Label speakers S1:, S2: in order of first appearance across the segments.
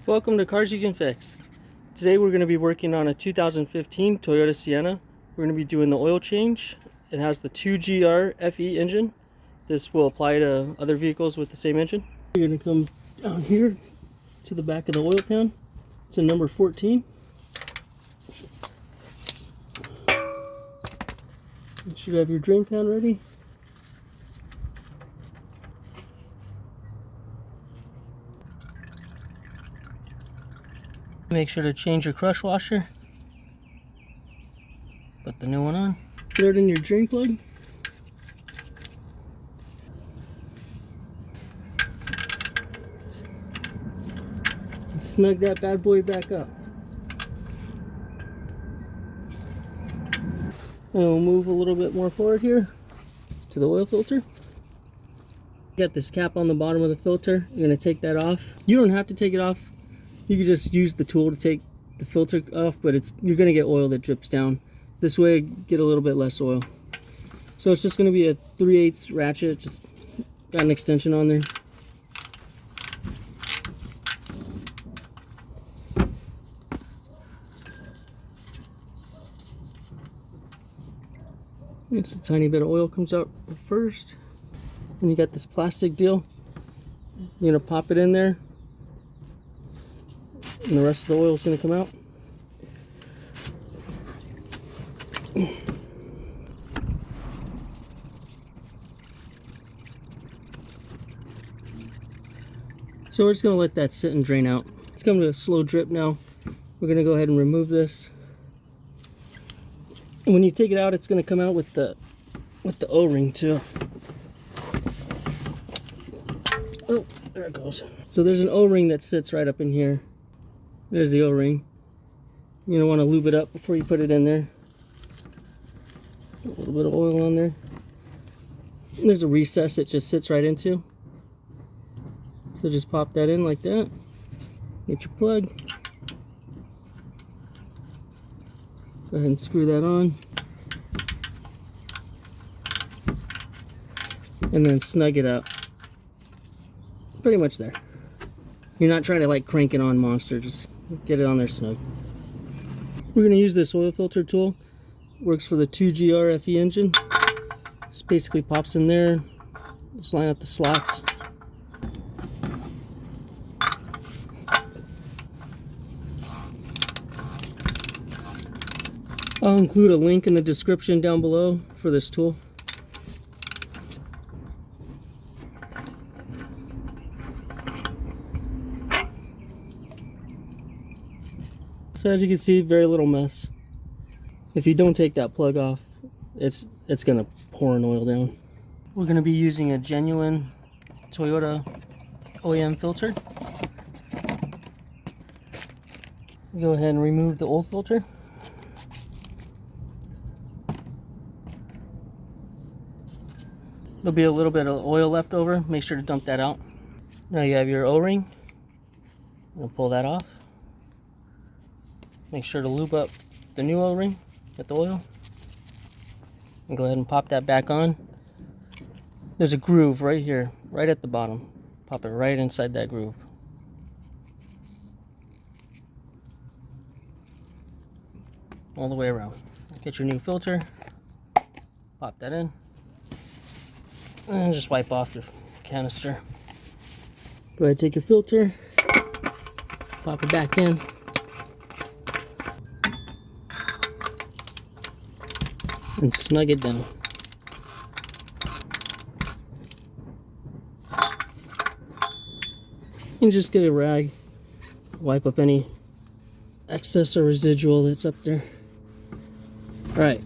S1: Welcome to Cars You Can Fix. Today we're going to be working on a 2015 Toyota Sienna. We're going to be doing the oil change. It has the 2GR FE engine. This will apply to other vehicles with the same engine. You're going to come down here to the back of the oil pan. It's a number 14. You should have your drain pan ready. Make sure to change your crush washer. Put the new one on. Put it in your drain plug. And snug that bad boy back up. And we'll move a little bit more forward here to the oil filter. Got this cap on the bottom of the filter. You're going to take that off. You don't have to take it off. You can just use the tool to take the filter off, but you're going to get oil that drips down. This way, get a little bit less oil. So it's just going to be a 3/8 ratchet. Just got an extension on there. It's a tiny bit of oil comes out first. And you got this plastic deal. You're going to pop it in there. And the rest of the oil is going to come out. So we're just going to let that sit and drain out. It's coming to a slow drip now. We're going to go ahead and remove this. And when you take it out, it's going to come out with the O-ring too. Oh, there it goes. So there's an O-ring that sits right up in here. There's the O-ring. You're going to want to lube it up before you put it in there. A little bit of oil on there. And there's a recess it just sits right into. So just pop that in like that. Get your plug. Go ahead and screw that on. And then snug it up. Pretty much there. You're not trying to like crank it on monster, just get it on there snug. We're going to use this oil filter tool. Works for the 2GR FE engine. Just basically pops in there. Just line up the slots. I'll include a link in the description down below for this tool. So as you can see, very little mess. If you don't take that plug off, it's gonna pour an oil down. We're gonna be using a genuine Toyota OEM filter. Go ahead and remove the old filter. There'll be a little bit of oil left over. Make sure to dump that out. Now you have your O-ring. We'll pull that off. Make sure to lube up the new O-ring with the oil. And go ahead and pop that back on. There's a groove right here, right at the bottom. Pop it right inside that groove. All the way around. Get your new filter. Pop that in. And just wipe off your canister. Go ahead, take your filter. Pop it back in. And snug it down. And just get a rag, wipe up any excess or residual that's up there. Alright,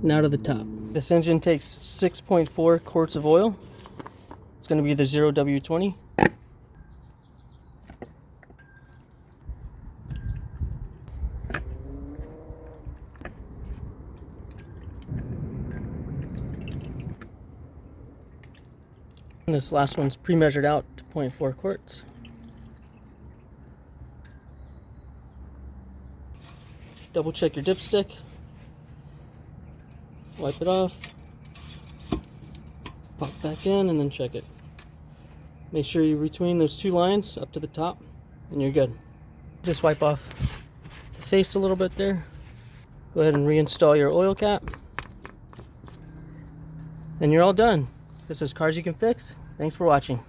S1: now to the top. This engine takes 6.4 quarts of oil. It's going to be the 0W20. And this last one's pre-measured out to 0.4 quarts. Double check your dipstick. Wipe it off. Pop back in and then check it. Make sure you're between those two lines up to the top and you're good. Just wipe off the face a little bit there. Go ahead and reinstall your oil cap. And you're all done. This is Cars You Can Fix. Thanks for watching.